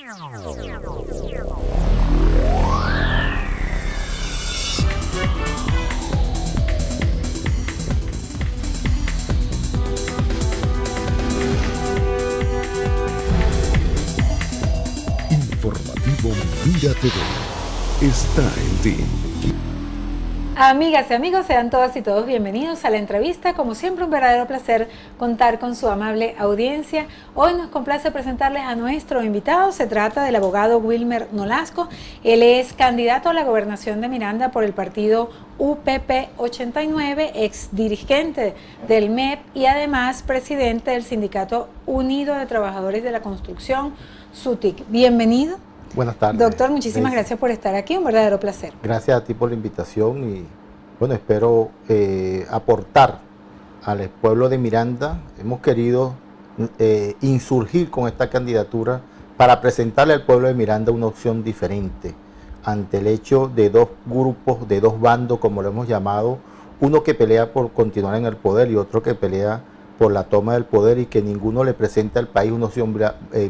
Informativo Mira TV está en ti. Amigas y amigos, sean todas y todos bienvenidos a la entrevista. Como siempre, un verdadero placer contar con su amable audiencia. Hoy nos complace presentarles a nuestro invitado. Se trata del abogado Wilmer Nolasco. Él es candidato a la gobernación de Miranda por el partido UPP 89, ex dirigente del MEP y además presidente del Sindicato Unido de Trabajadores de la Construcción, SUTIC. Bienvenido. Buenas tardes. Doctor, muchísimas gracias por estar aquí, un verdadero placer. Gracias a ti por la invitación y bueno, espero aportar al pueblo de Miranda. Hemos querido insurgir con esta candidatura para presentarle al pueblo de Miranda una opción diferente ante el hecho de dos grupos, de dos bandos, como lo hemos llamado, uno que pelea por continuar en el poder y otro que pelea por la toma del poder y que ninguno le presenta al país una opción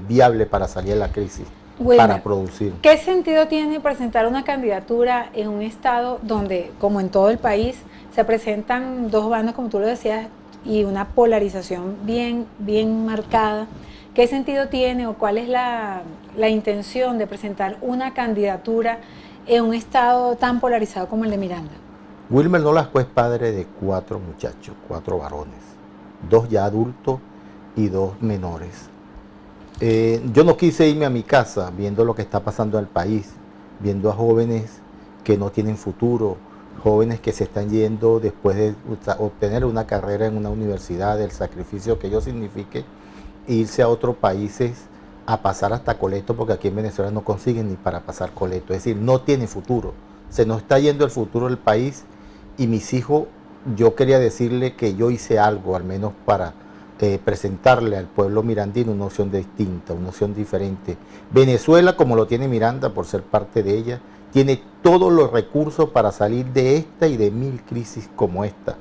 viable para salir de la crisis. Wilmer, para producir. ¿Qué sentido tiene presentar una candidatura en un estado donde, como en todo el país, se presentan dos bandos, como tú lo decías, y una polarización bien marcada? ¿Qué sentido tiene o cuál es la intención de presentar una candidatura en un estado tan polarizado como el de Miranda? Wilmer Nolasco es padre de 4 muchachos, 4 varones, 2 ya adultos y 2 menores. Yo no quise irme a mi casa viendo lo que está pasando en el país, viendo a jóvenes que no tienen futuro, jóvenes que se están yendo después de obtener una carrera en una universidad, el sacrificio que ello signifique, irse a otros países a pasar hasta coleto, porque aquí en Venezuela no consiguen ni para pasar coleto, es decir, no tiene futuro, se nos está yendo el futuro del país y mis hijos, yo quería decirle que yo hice algo, al menos para presentarle al pueblo mirandino una opción distinta, una opción diferente. Venezuela, como lo tiene Miranda por ser parte de ella, tiene todos los recursos para salir de esta y de 1000 crisis como esta.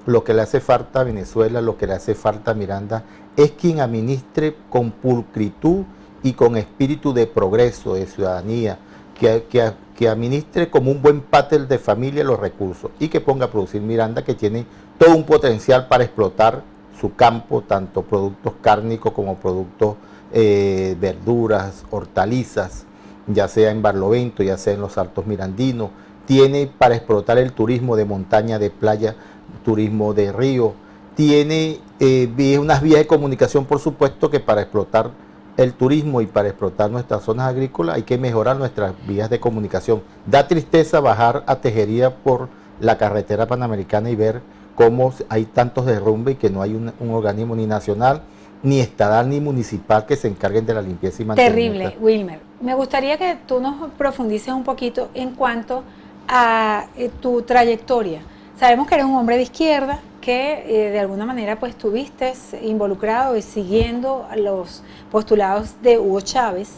Lo que le hace falta a Venezuela, lo que le hace falta a Miranda, es quien administre con pulcritud y con espíritu de progreso, de ciudadanía, que administre como un buen pater de familia los recursos y que ponga a producir Miranda, que tiene todo un potencial para explotar su campo, tanto productos cárnicos como productos verduras, hortalizas, ya sea en Barlovento, ya sea en los Altos Mirandinos. Tiene para explotar el turismo de montaña, de playa, turismo de río. Tiene unas vías de comunicación, por supuesto, que para explotar el turismo y para explotar nuestras zonas agrícolas hay que mejorar nuestras vías de comunicación. Da tristeza bajar a Tejería por la carretera panamericana y ver cómo hay tantos derrumbes y que no hay un organismo ni nacional, ni estatal, ni municipal que se encarguen de la limpieza y mantenimiento. Terrible, Wilmer. Me gustaría que tú nos profundices un poquito en cuanto a tu trayectoria. Sabemos que eres un hombre de izquierda, que de alguna manera pues estuviste involucrado y siguiendo los postulados de Hugo Chávez.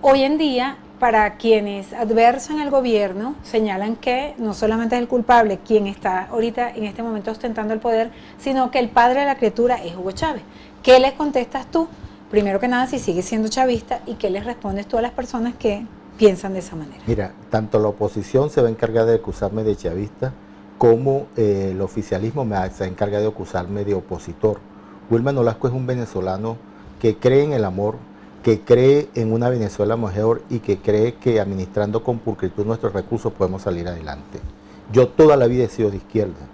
Hoy en día, para quienes adversan al gobierno, señalan que no solamente es el culpable quien está ahorita en este momento ostentando el poder, sino que el padre de la criatura es Hugo Chávez. ¿Qué les contestas tú? Primero que nada, si sigues siendo chavista, y qué les respondes tú a las personas que piensan de esa manera. Mira, tanto la oposición se va a encargar de acusarme de chavista, como el oficialismo se encarga de acusarme de opositor. Wilmer Nolasco es un venezolano que cree en el amor, que cree en una Venezuela mejor y que cree que administrando con pulcritud nuestros recursos podemos salir adelante. Yo toda la vida he sido de izquierda.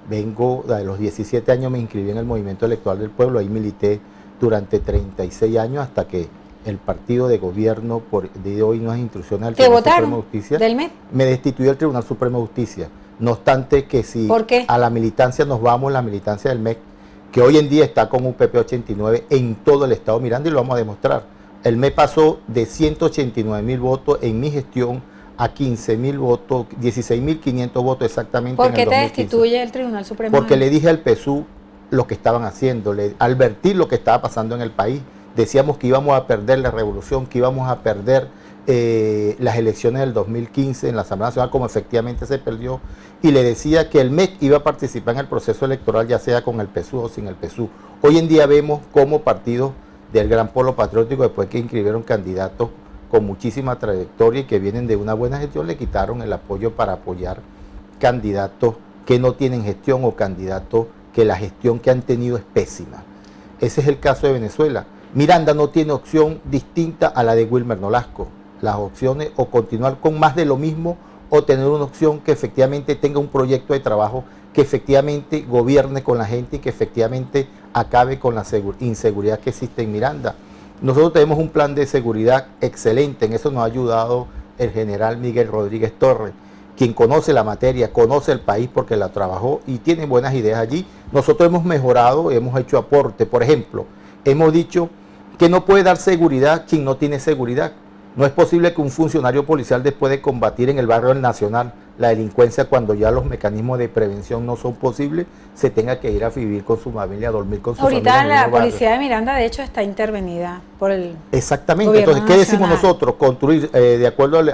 Vengo, de los 17 años me inscribí en el Movimiento Electoral del Pueblo, ahí milité durante 36 años hasta que el partido de gobierno de hoy unas instrucciones del Tribunal Supremo de Justicia del MEP. Me destituyó el Tribunal Supremo de Justicia. No obstante que si a la militancia nos vamos, la militancia del MEP, que hoy en día está con UPP 89 en todo el estado Miranda, y lo vamos a demostrar. El MEP pasó de 189.000 votos en mi gestión a 15.000 votos, 16.500 votos exactamente. ¿Por qué te destituye el Tribunal Supremo? Porque le dije al PSUV lo que estaban haciendo, advertir lo que estaba pasando en el país. Decíamos que íbamos a perder la revolución, que íbamos a perder las elecciones del 2015 en la Asamblea Nacional, como efectivamente se perdió, y le decía que el MEC iba a participar en el proceso electoral, ya sea con el PSUV o sin el PSUV. Hoy en día vemos cómo partidos del Gran Polo Patriótico, después que inscribieron candidatos con muchísima trayectoria y que vienen de una buena gestión, le quitaron el apoyo para apoyar candidatos que no tienen gestión o candidatos que la gestión que han tenido es pésima. Ese es el caso de Venezuela. Miranda no tiene opción distinta a la de Wilmer Nolasco. Las opciones o continuar con más de lo mismo o tener una opción que efectivamente tenga un proyecto de trabajo que efectivamente gobierne con la gente y que efectivamente acabe con la inseguridad que existe en Miranda. Nosotros tenemos un plan de seguridad excelente, en eso nos ha ayudado el general Miguel Rodríguez Torres, quien conoce la materia, conoce el país porque la trabajó y tiene buenas ideas allí. Nosotros hemos mejorado, hemos hecho aporte. Por ejemplo, hemos dicho que no puede dar seguridad quien no tiene seguridad. No es posible que un funcionario policial, después de combatir en el barrio del Nacional la delincuencia, cuando ya los mecanismos de prevención no son posibles, se tenga que ir a vivir con su familia, a dormir con su familia. Ahorita la policía de Miranda, de hecho, está intervenida por el Exactamente. Entonces, ¿qué decimos nosotros? Construir, de acuerdo al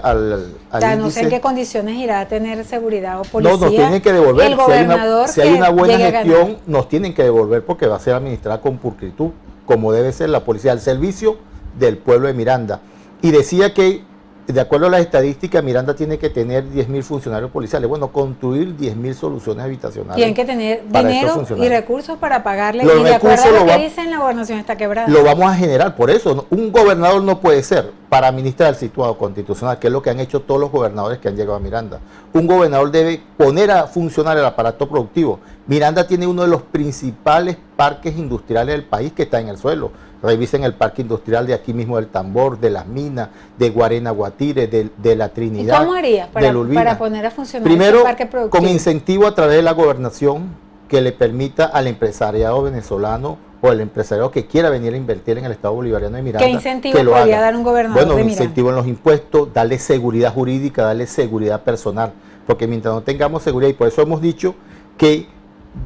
ya, índice, no sé en qué condiciones irá a tener seguridad o policía. No, nos tienen que devolver. El gobernador si hay una buena gestión, nos tienen que devolver porque va a ser administrada con pulcritud, como debe ser la policía, al servicio del pueblo de Miranda. Y decía que, de acuerdo a las estadísticas, Miranda tiene que tener 10.000 funcionarios policiales. Bueno, construir 10.000 soluciones habitacionales. Tienen que tener dinero y recursos para pagarle. Los y de acuerdo a lo que va, dicen, la gobernación está quebrada. Lo vamos a generar. Por eso, un gobernador no puede ser para administrar el situado constitucional, que es lo que han hecho todos los gobernadores que han llegado a Miranda. Un gobernador debe poner a funcionar el aparato productivo. Miranda tiene uno de los principales parques industriales del país que está en el suelo. Revisen el parque industrial de aquí mismo del Tambor, de las Minas, de Guarena Guatire, de la Trinidad. ¿Y cómo haría para poner a funcionar primero, ese parque productivo? Con incentivo a través de la gobernación que le permita al empresariado venezolano o el empresario que quiera venir a invertir en el Estado Bolivariano de Miranda. ¿Qué incentivo podría dar un gobernador de Miranda? Bueno, incentivo en los impuestos, darle seguridad jurídica, darle seguridad personal, porque mientras no tengamos seguridad, y por eso hemos dicho que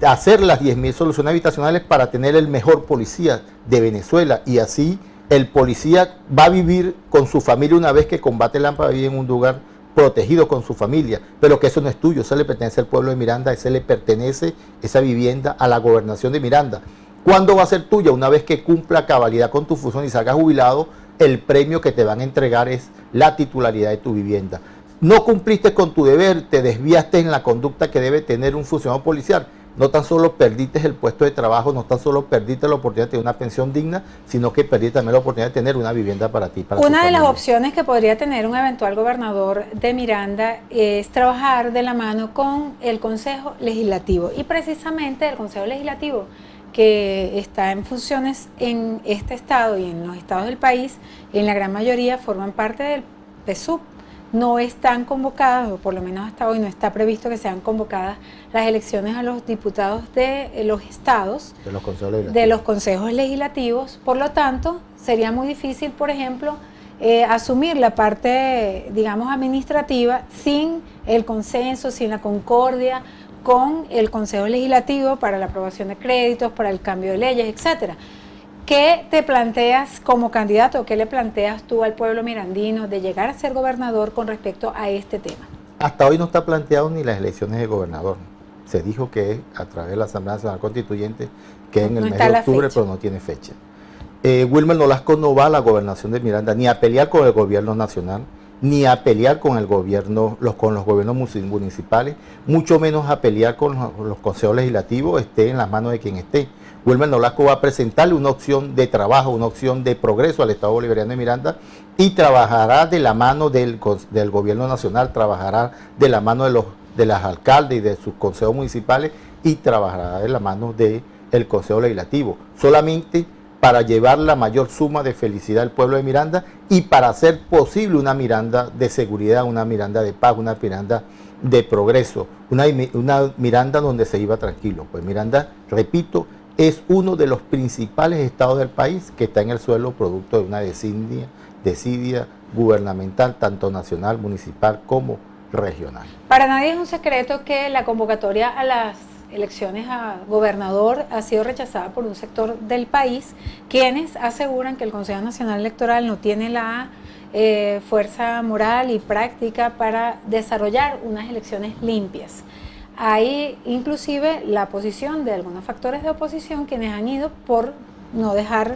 hacer las 10.000 soluciones habitacionales para tener el mejor policía de Venezuela, y así el policía va a vivir con su familia una vez que combate el hambre, va a vivir en un lugar protegido con su familia, pero que eso no es tuyo, eso le pertenece al pueblo de Miranda, eso le pertenece esa vivienda a la gobernación de Miranda. ¿Cuándo va a ser tuya? Una vez que cumpla cabalidad con tu función y salgas jubilado, el premio que te van a entregar es la titularidad de tu vivienda. No cumpliste con tu deber, te desviaste en la conducta que debe tener un funcionario policial. No tan solo perdiste el puesto de trabajo, no tan solo perdiste la oportunidad de tener una pensión digna, sino que perdiste también la oportunidad de tener una vivienda para ti. Una de las opciones que podría tener un eventual gobernador de Miranda es trabajar de la mano con el Consejo Legislativo. Y precisamente el Consejo Legislativo, que está en funciones en este estado y en los estados del país, en la gran mayoría forman parte del PSUV. No están convocadas, o por lo menos hasta hoy no está previsto que sean convocadas las elecciones a los diputados de los estados, de los consejos legislativos. Por lo tanto, sería muy difícil, por ejemplo, asumir la parte, digamos, administrativa sin el consenso, sin la concordia con el Consejo Legislativo para la aprobación de créditos, para el cambio de leyes, etcétera. ¿Qué te planteas como candidato? ¿Qué le planteas tú al pueblo mirandino de llegar a ser gobernador con respecto a este tema? Hasta hoy no está planteado ni las elecciones de gobernador. Se dijo que es a través de la Asamblea Nacional Constituyente, que es en el mes de octubre, pero no tiene fecha. Wilmer Nolasco no va a la gobernación de Miranda ni a pelear con el gobierno nacional, ni a pelear con el gobierno, con los gobiernos municipales, mucho menos a pelear con los consejos legislativos, esté en las manos de quien esté. Wilmer Nolasco va a presentarle una opción de trabajo, una opción de progreso al Estado Bolivariano de Miranda y trabajará de la mano del gobierno nacional, trabajará de la mano de las alcaldes y de sus consejos municipales y trabajará de la mano del Consejo Legislativo, solamente para llevar la mayor suma de felicidad al pueblo de Miranda y para hacer posible una Miranda de seguridad, una Miranda de paz, una Miranda de progreso, una Miranda donde se iba tranquilo. Pues Miranda, repito, es uno de los principales estados del país que está en el suelo producto de una desidia gubernamental, tanto nacional, municipal como regional. Para nadie es un secreto que la convocatoria a las elecciones a gobernador ha sido rechazada por un sector del país, quienes aseguran que el Consejo Nacional Electoral no tiene la fuerza moral y práctica para desarrollar unas elecciones limpias. Hay inclusive la posición de algunos factores de oposición quienes han ido por no dejar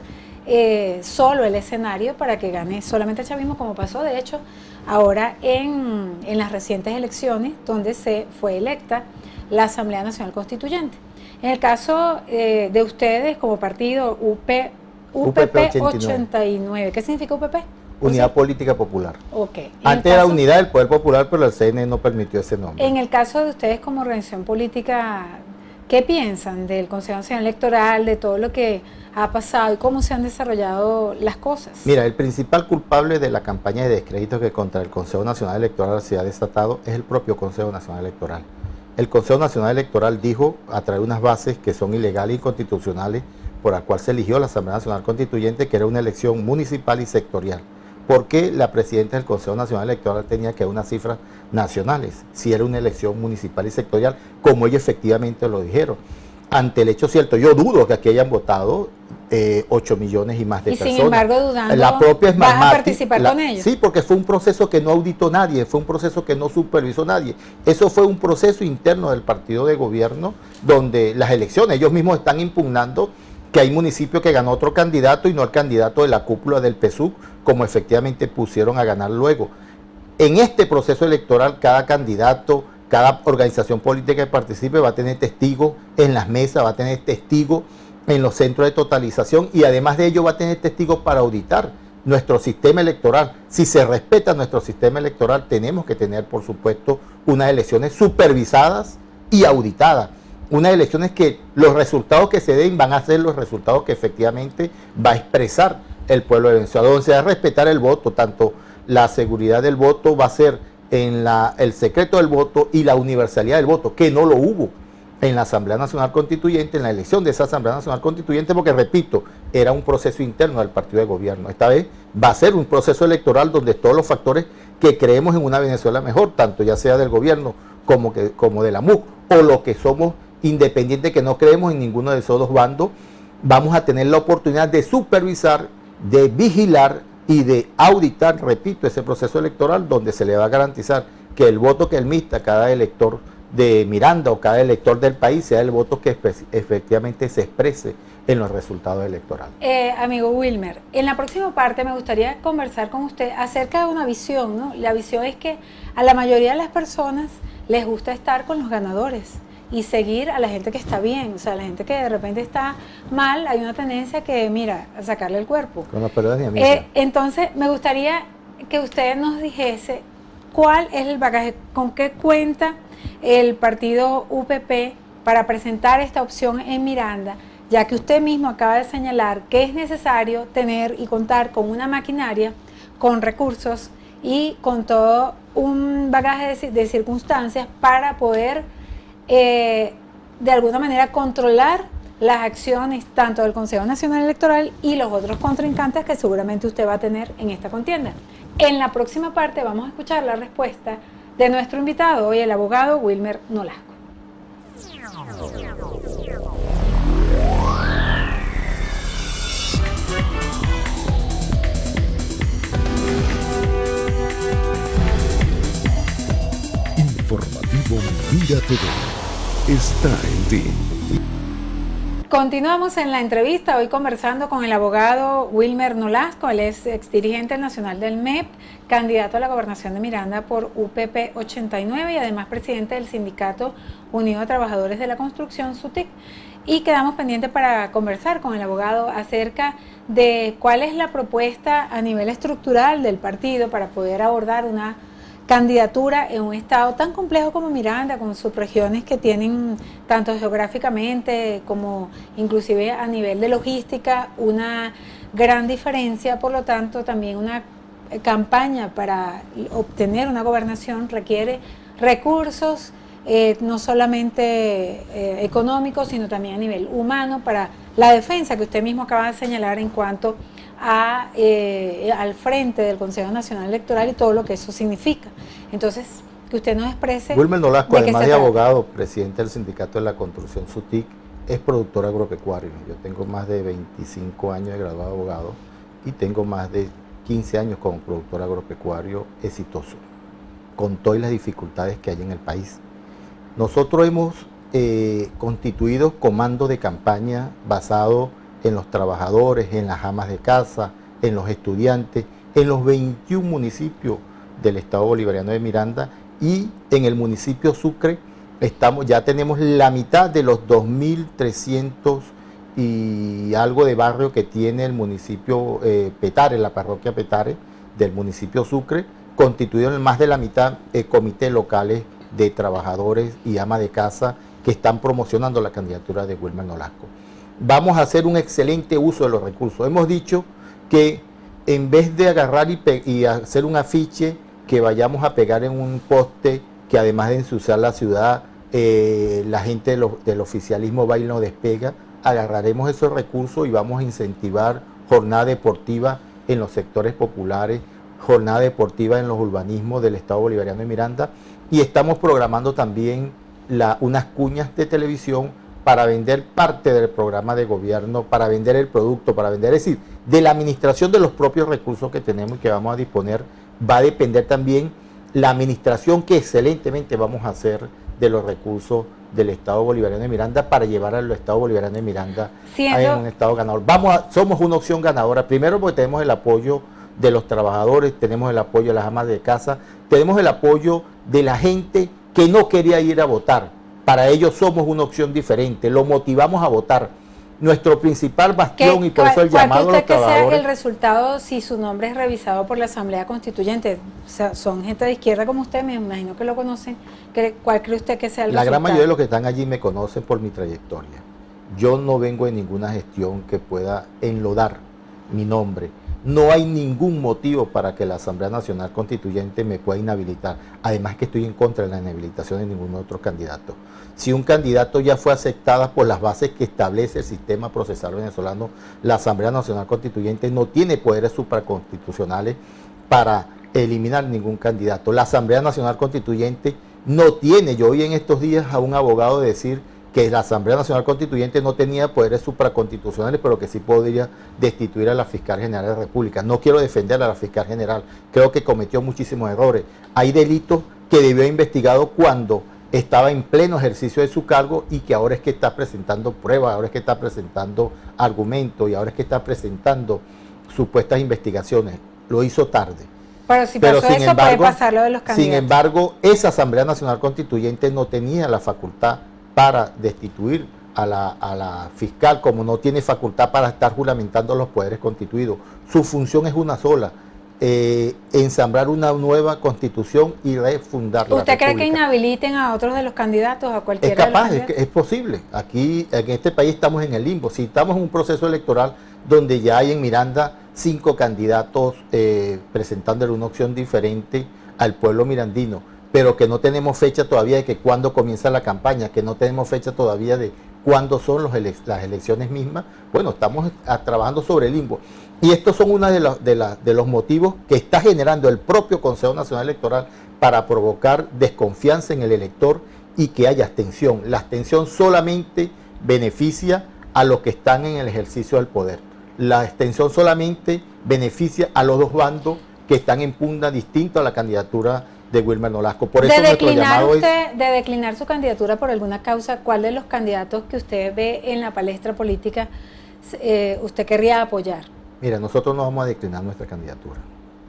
solo el escenario para que gane solamente el chavismo, como pasó de hecho ahora en las recientes elecciones donde se fue electa la Asamblea Nacional Constituyente. En el caso de ustedes como partido UPP 89, ¿qué significa UPP? Unidad Política Popular. Ok. Antes era Unidad del Poder Popular, pero el CNE no permitió ese nombre. En el caso de ustedes como organización política, ¿qué piensan del Consejo Nacional Electoral, de todo lo que ha pasado y cómo se han desarrollado las cosas? Mira, el principal culpable de la campaña de descrédito que contra el Consejo Nacional Electoral se ha desatado es el propio Consejo Nacional Electoral. El Consejo Nacional Electoral dijo, a través de unas bases que son ilegales y inconstitucionales, por la cual se eligió la Asamblea Nacional Constituyente, que era una elección municipal y sectorial. ¿Por qué la presidenta del Consejo Nacional Electoral tenía que dar unas cifras nacionales si era una elección municipal y sectorial, como ellos efectivamente lo dijeron? Ante el hecho cierto, yo dudo que aquí hayan votado 8 millones y más de personas. Y sin embargo, dudando, la propia ¿vas a participar con ellos? Sí, porque fue un proceso que no auditó nadie, fue un proceso que no supervisó nadie. Eso fue un proceso interno del partido de gobierno, donde las elecciones, ellos mismos están impugnando que hay municipios que ganó otro candidato y no el candidato de la cúpula del PSUV, como efectivamente pusieron a ganar luego. En este proceso electoral, cada candidato, cada organización política que participe va a tener testigos en las mesas, va a tener testigos en los centros de totalización y además de ello va a tener testigos para auditar nuestro sistema electoral. Si se respeta nuestro sistema electoral, tenemos que tener, por supuesto, unas elecciones supervisadas y auditadas. Unas elecciones que los resultados que se den van a ser los resultados que efectivamente va a expresar el pueblo de Venezuela, donde se va a respetar el voto, tanto la seguridad del voto va a ser en el secreto del voto y la universalidad del voto, que no lo hubo en la Asamblea Nacional Constituyente, en la elección de esa Asamblea Nacional Constituyente, porque repito, era un proceso interno del partido de gobierno. Esta vez va a ser un proceso electoral donde todos los factores que creemos en una Venezuela mejor, tanto ya sea del gobierno como de la MUC, o los que somos independientes que no creemos en ninguno de esos dos bandos, vamos a tener la oportunidad de supervisar, de vigilar y de auditar, repito, ese proceso electoral donde se le va a garantizar que el voto que emita cada elector de Miranda o cada elector del país sea el voto que efectivamente se exprese en los resultados electorales. Amigo Wilmer, en la próxima parte me gustaría conversar con usted acerca de una visión, ¿no? La visión es que a la mayoría de las personas les gusta estar con los ganadores y seguir a la gente que está bien, o sea, la gente que de repente está mal, hay una tendencia que, mira, a sacarle el cuerpo. Con la perdón, mi amiga. Entonces, me gustaría que usted nos dijese cuál es el bagaje, con qué cuenta el partido UPP para presentar esta opción en Miranda, ya que usted mismo acaba de señalar que es necesario tener y contar con una maquinaria, con recursos y con todo un bagaje de circunstancias para poder de alguna manera controlar las acciones tanto del Consejo Nacional Electoral y los otros contrincantes que seguramente usted va a tener en esta contienda. En la próxima parte vamos a escuchar la respuesta de nuestro invitado hoy, el abogado Wilmer Nolasco. Informativo Mira TV está en ti. Continuamos en la entrevista, hoy conversando con el abogado Wilmer Nolasco, él es exdirigente nacional del MEP, candidato a la gobernación de Miranda por UPP 89 y además presidente del Sindicato Unido de Trabajadores de la Construcción, SUTIC. Y quedamos pendientes para conversar con el abogado acerca de cuál es la propuesta a nivel estructural del partido para poder abordar una candidatura en un estado tan complejo como Miranda, con sus regiones que tienen tanto geográficamente como inclusive a nivel de logística una gran diferencia. Por lo tanto, también una campaña para obtener una gobernación requiere recursos no solamente económicos, sino también a nivel humano para la defensa que usted mismo acaba de señalar en cuanto al frente del Consejo Nacional Electoral y todo lo que eso significa. Entonces, que usted nos exprese. Wilmer Nolasco, además de abogado, presidente del Sindicato de la Construcción SUTIC, es productor agropecuario. Yo tengo más de 25 años de graduado abogado y tengo más de 15 años como productor agropecuario exitoso, con todas las dificultades que hay en el país. Nosotros hemos constituido comando de campaña basado en los trabajadores, en las amas de casa, en los estudiantes, en los 21 municipios del Estado Bolivariano de Miranda, y en el municipio Sucre ya tenemos la mitad de los 2.300 y algo de barrio que tiene el municipio Petare, la parroquia Petare del municipio Sucre, constituido en más de la mitad comités locales de trabajadores y ama de casa que están promocionando la candidatura de Wilmer Nolasco. Vamos a hacer un excelente uso de los recursos. Hemos dicho que en vez de agarrar y hacer un afiche que vayamos a pegar en un poste, que además de ensuciar la ciudad, la gente del oficialismo va y nos despega, agarraremos esos recursos y vamos a incentivar jornada deportiva en los sectores populares, jornada deportiva en los urbanismos del Estado Bolivariano de Miranda, y estamos programando también unas cuñas de televisión para vender parte del programa de gobierno, para vender el producto, para vender, es decir, de la administración de los propios recursos que tenemos y que vamos a disponer, va a depender también la administración que excelentemente vamos a hacer de los recursos del Estado Bolivariano de Miranda para llevar al Estado Bolivariano de Miranda a un Estado ganador. Somos una opción ganadora, primero porque tenemos el apoyo de los trabajadores, tenemos el apoyo de las amas de casa, tenemos el apoyo de la gente que no quería ir a votar. Para ellos somos una opción diferente, lo motivamos a votar. Nuestro principal bastión, y por eso el llamado a los trabajadores. ¿Cuál cree que sea el resultado si su nombre es revisado por la Asamblea Constituyente? O sea, son gente de izquierda como usted, me imagino que lo conocen. ¿Cuál cree usted que sea el resultado? La gran mayoría de los que están allí me conocen por mi trayectoria. Yo no vengo de ninguna gestión que pueda enlodar mi nombre. No hay ningún motivo para que la Asamblea Nacional Constituyente me pueda inhabilitar. Además que estoy en contra de la inhabilitación de ningún otro candidato. Si un candidato ya fue aceptada por las bases que establece el sistema procesal venezolano, la Asamblea Nacional Constituyente no tiene poderes supraconstitucionales para eliminar ningún candidato. La Asamblea Nacional Constituyente no tiene, yo oí en estos días a un abogado decir que la Asamblea Nacional Constituyente no tenía poderes supraconstitucionales, pero que sí podría destituir a la Fiscal General de la República. No quiero defender a la Fiscal General, creo que cometió muchísimos errores. Hay delitos que debió haber investigado cuando estaba en pleno ejercicio de su cargo y que ahora es que está presentando pruebas, ahora es que está presentando argumentos y ahora es que está presentando supuestas investigaciones. Lo hizo tarde. Pero si pasó eso, puede pasar lo de los candidatos. Sin embargo, esa Asamblea Nacional Constituyente no tenía la facultad para destituir a la fiscal, como no tiene facultad para estar juramentando los poderes constituidos. Su función es una sola: ensamblar una nueva constitución y refundar la ¿Usted cree República. que inhabiliten a otros de los candidatos, a cualquiera Es capaz, de los candidatos? es posible. Aquí, en este país estamos en el limbo. Si estamos en un proceso electoral donde ya hay en Miranda 5 candidatos presentándole una opción diferente al pueblo mirandino, pero que no tenemos fecha todavía de que cuándo comienza la campaña, que no tenemos fecha todavía de cuándo son las elecciones mismas, bueno, estamos trabajando sobre el limbo. Y estos son uno de los motivos que está generando el propio Consejo Nacional Electoral para provocar desconfianza en el elector y que haya abstención. La abstención solamente beneficia a los que están en el ejercicio del poder. La abstención solamente beneficia a los dos bandos que están en pugna distinto a la candidatura de Wilmer Nolasco. Por eso nuestro llamado de declinar su candidatura por alguna causa, ¿cuál de los candidatos que usted ve en la palestra política usted querría apoyar? Mira, nosotros no vamos a declinar nuestra candidatura.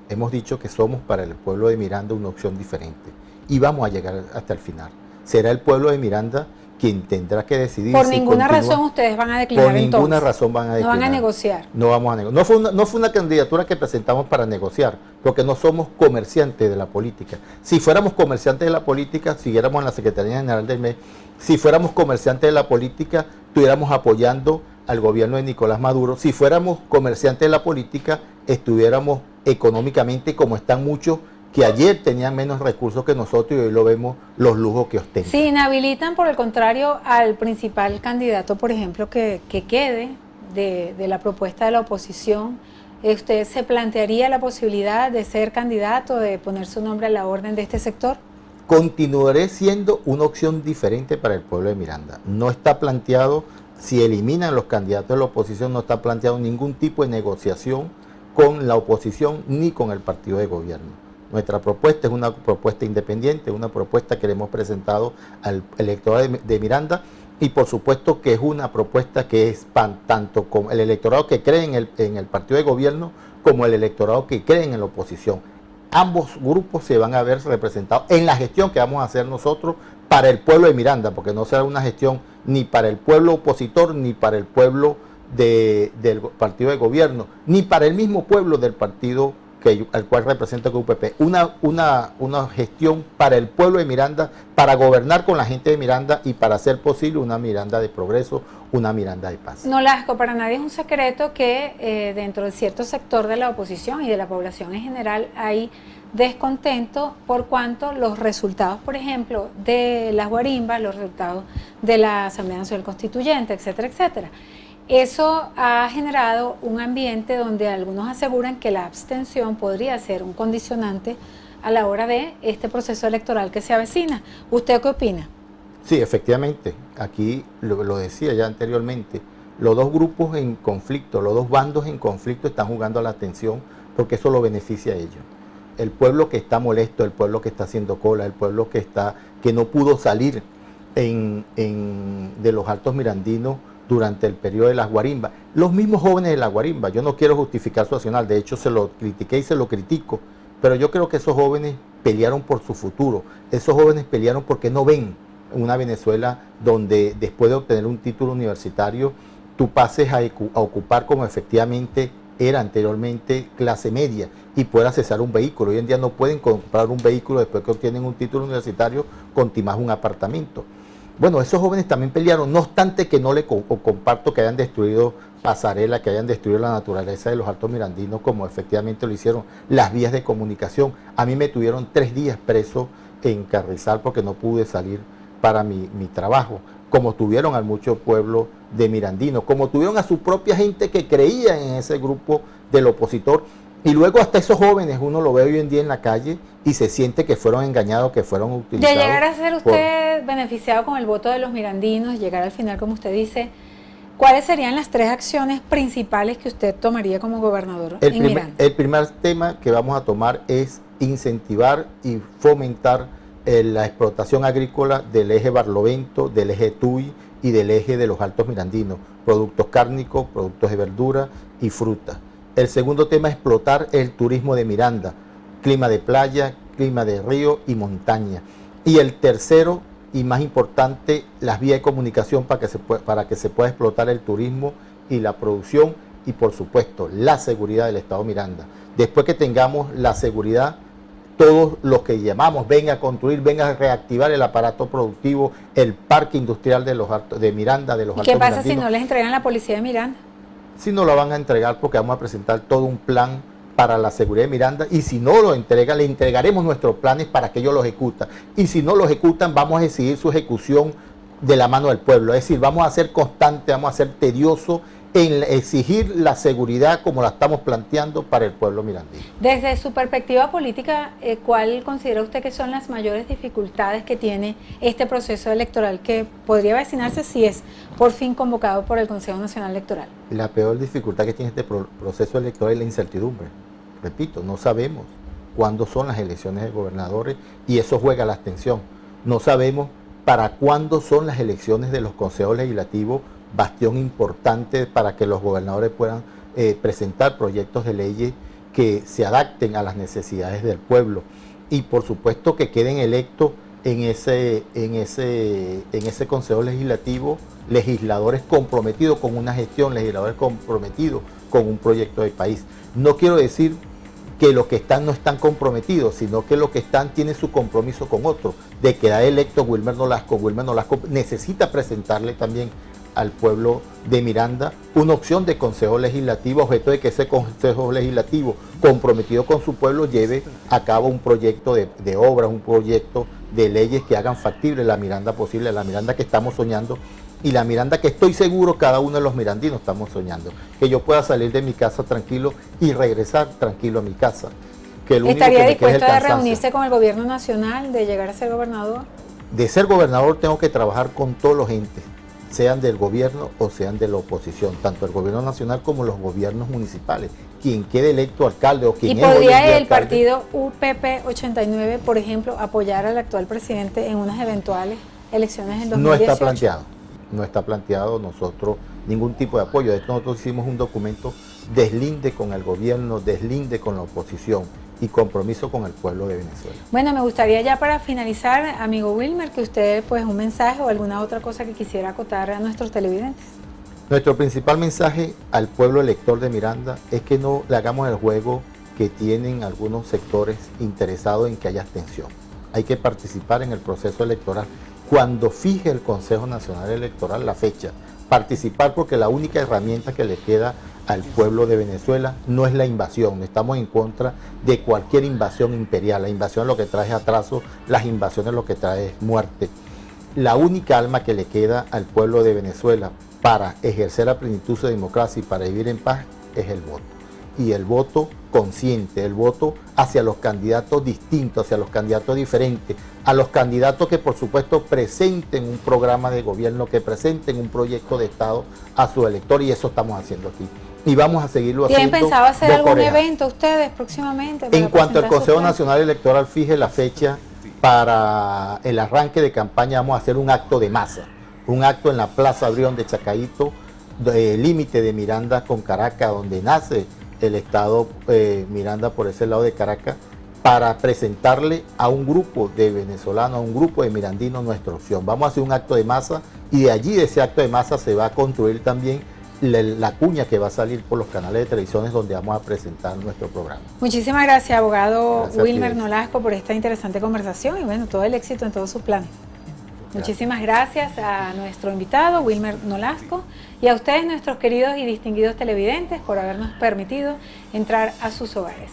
Hemos dicho que somos para el pueblo de Miranda una opción diferente y vamos a llegar hasta el final. Será el pueblo de Miranda quien tendrá que decidir. Por ninguna razón ustedes van a declinar. Por ninguna razón van a declinar. No van a negociar. No vamos a negociar. No fue una candidatura que presentamos para negociar, porque no somos comerciantes de la política. Si fuéramos comerciantes de la política, siguiéramos en la Secretaría General del MES. Si fuéramos comerciantes de la política, estuviéramos apoyando al gobierno de Nicolás Maduro. Si fuéramos comerciantes de la política, estuviéramos económicamente como están muchos que ayer tenían menos recursos que nosotros y hoy lo vemos los lujos que ostentan. Si inhabilitan, por el contrario, al principal candidato, por ejemplo, que quede de la propuesta de la oposición, ¿usted se plantearía la posibilidad de ser candidato, de poner su nombre a la orden de este sector? Continuaré siendo una opción diferente para el pueblo de Miranda. No está planteado, si eliminan los candidatos de la oposición, no está planteado ningún tipo de negociación con la oposición ni con el partido de gobierno. Nuestra propuesta es una propuesta independiente, una propuesta que le hemos presentado al electorado de Miranda y por supuesto que es una propuesta que es tanto con el electorado que cree en el partido de gobierno como el electorado que cree en la oposición. Ambos grupos se van a ver representados en la gestión que vamos a hacer nosotros para el pueblo de Miranda, porque no será una gestión ni para el pueblo opositor, ni para el pueblo del partido de gobierno, ni para el mismo pueblo del partido al cual representa el UPP. Una gestión para el pueblo de Miranda, para gobernar con la gente de Miranda y para hacer posible una Miranda de progreso, una Miranda de paz. Nolasco, para nadie es un secreto que dentro de cierto sector de la oposición y de la población en general hay descontento por cuanto los resultados, por ejemplo, de las guarimbas, los resultados de la Asamblea Nacional Constituyente, etcétera, etcétera. Eso ha generado un ambiente donde algunos aseguran que la abstención podría ser un condicionante a la hora de este proceso electoral que se avecina. ¿Usted qué opina? Sí, efectivamente, aquí lo decía ya anteriormente, los dos grupos en conflicto, los dos bandos en conflicto están jugando a la abstención porque eso lo beneficia a ellos. El pueblo que está molesto, el pueblo que está haciendo cola, el pueblo que no pudo salir de los Altos Mirandinos durante el periodo de las guarimbas. Los mismos jóvenes de la guarimba, yo no quiero justificar su accionar, de hecho se lo critiqué y se lo critico, pero yo creo que esos jóvenes pelearon por su futuro, esos jóvenes pelearon porque no ven una Venezuela donde después de obtener un título universitario tú pases a ocupar como efectivamente era anteriormente clase media y puedas accesar un vehículo. Hoy en día no pueden comprar un vehículo después que obtienen un título universitario con más un apartamento. Bueno, esos jóvenes también pelearon, no obstante que no le comparto que hayan destruido Pasarela, que hayan destruido la naturaleza de los Altos Mirandinos, como efectivamente lo hicieron las vías de comunicación. A mí me tuvieron 3 días preso en Carrizal porque no pude salir para mi trabajo, como tuvieron al mucho pueblo de Mirandino, como tuvieron a su propia gente que creía en ese grupo del opositor. Y luego hasta esos jóvenes uno lo ve hoy en día en la calle y se siente que fueron engañados, que fueron utilizados. De llegar a ser usted beneficiado con el voto de los mirandinos, llegar al final, como usted dice, ¿cuáles serían las 3 acciones principales que usted tomaría como gobernador en Miranda? El primer tema que vamos a tomar es incentivar y fomentar la explotación agrícola del eje Barlovento, del eje Tuy y del eje de los Altos Mirandinos, productos cárnicos, productos de verdura y fruta. El segundo tema es explotar el turismo de Miranda, clima de playa, clima de río y montaña. Y el tercero y más importante, las vías de comunicación para que se pueda explotar el turismo y la producción y por supuesto la seguridad del Estado Miranda. Después que tengamos la seguridad, todos los que llamamos, venga a construir, venga a reactivar el aparato productivo, el parque industrial de Miranda, de los Altos Mirandinos. ¿Qué pasa si no les entregan la policía de Miranda? Si no la van a entregar porque vamos a presentar todo un plan para la seguridad de Miranda y si no lo entrega, le entregaremos nuestros planes para que ellos lo ejecuten. Y si no lo ejecutan, vamos a exigir su ejecución de la mano del pueblo. Es decir, vamos a ser constantes, vamos a ser tediosos en exigir la seguridad como la estamos planteando para el pueblo mirandino. Desde su perspectiva política, ¿cuál considera usted que son las mayores dificultades que tiene este proceso electoral que podría avecinarse si es por fin convocado por el Consejo Nacional Electoral? La peor dificultad que tiene este proceso electoral es la incertidumbre. Repito, no sabemos cuándo son las elecciones de gobernadores y eso juega la abstención. No sabemos para cuándo son las elecciones de los consejos legislativos, bastión importante para que los gobernadores puedan presentar proyectos de leyes que se adapten a las necesidades del pueblo y por supuesto que queden electos en ese consejo legislativo legisladores comprometidos con una gestión, legisladores comprometidos con un proyecto de país. No quiero decir que los que están no están comprometidos, sino que los que están tienen su compromiso con otros. De quedar electo Wilmer Nolasco necesita presentarle también al pueblo de Miranda una opción de consejo legislativo, objeto de que ese consejo legislativo comprometido con su pueblo lleve a cabo un proyecto de obras, un proyecto de leyes que hagan factible la Miranda posible, la Miranda que estamos soñando y la Miranda que estoy seguro cada uno de los mirandinos estamos soñando, que yo pueda salir de mi casa tranquilo y regresar tranquilo a mi casa. Que el único ¿Estaría que me queda es el dispuesto a cansancio. reunirse con el gobierno nacional, de llegar a ser gobernador? De ser gobernador tengo que trabajar con todos los entes, sean del gobierno o sean de la oposición, tanto el gobierno nacional como los gobiernos municipales. Quien quede electo alcalde o quien ¿Y es hoy en día podría el alcalde, partido UPP 89, por ejemplo, apoyar al actual presidente en unas eventuales elecciones en 2018? no está planteado. no está planteado nosotros ningún tipo de apoyo. De hecho, nosotros hicimos un documento deslinde con el gobierno, deslinde con la oposición y compromiso con el pueblo de Venezuela. Bueno, me gustaría ya para finalizar, amigo Wilmer, que usted pues un mensaje o alguna otra cosa que quisiera acotar a nuestros televidentes. Nuestro principal mensaje al pueblo elector de Miranda es que no le hagamos el juego que tienen algunos sectores interesados en que haya abstención. Hay que participar en el proceso electoral. Cuando fije el Consejo Nacional Electoral la fecha, participar, porque la única herramienta que le queda al pueblo de Venezuela no es la invasión. Estamos en contra de cualquier invasión imperial. La invasión lo que trae es atraso, las invasiones lo que trae es muerte. La única alma que le queda al pueblo de Venezuela para ejercer la plenitud de democracia y para vivir en paz es el voto. Y el voto consciente, el voto hacia los candidatos distintos, hacia los candidatos diferentes, a los candidatos que por supuesto presenten un programa de gobierno, que presenten un proyecto de Estado a su elector, y eso estamos haciendo aquí. Y vamos a seguirlo haciendo. ¿Tienen pensado hacer algún oreja. evento ustedes próximamente? En cuanto al presentar sus Consejo planes? Nacional Electoral fije la fecha para el arranque de campaña, vamos a hacer un acto de masa, un acto en la Plaza Brión de Chacaíto, límite de Miranda con Caracas, donde nace el estado Miranda por ese lado de Caracas, para presentarle a un grupo de venezolanos, a un grupo de mirandinos nuestra opción. Vamos a hacer un acto de masa y de allí, de ese acto de masa, se va a construir también la cuña que va a salir por los canales de televisiones donde vamos a presentar nuestro programa. Muchísimas gracias, abogado Gracias a Wilmer ti. Nolasco, por esta interesante conversación y bueno, todo el éxito en todos sus planes. Muchísimas gracias a nuestro invitado, Wilmer Nolasco, y a ustedes, nuestros queridos y distinguidos televidentes, por habernos permitido entrar a sus hogares.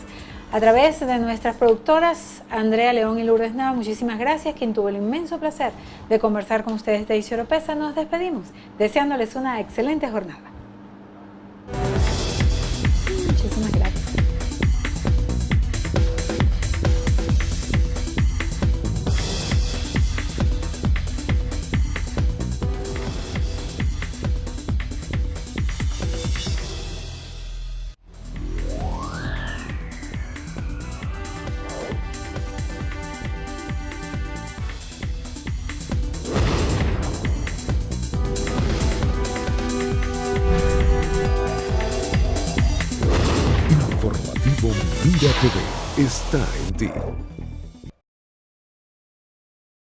A través de nuestras productoras, Andrea León y Lourdes Nava, muchísimas gracias. Quien tuvo el inmenso placer de conversar con ustedes, Daisy Oropesa, nos despedimos, deseándoles una excelente jornada. Muchísimas gracias. Informativo Mira TV está en ti.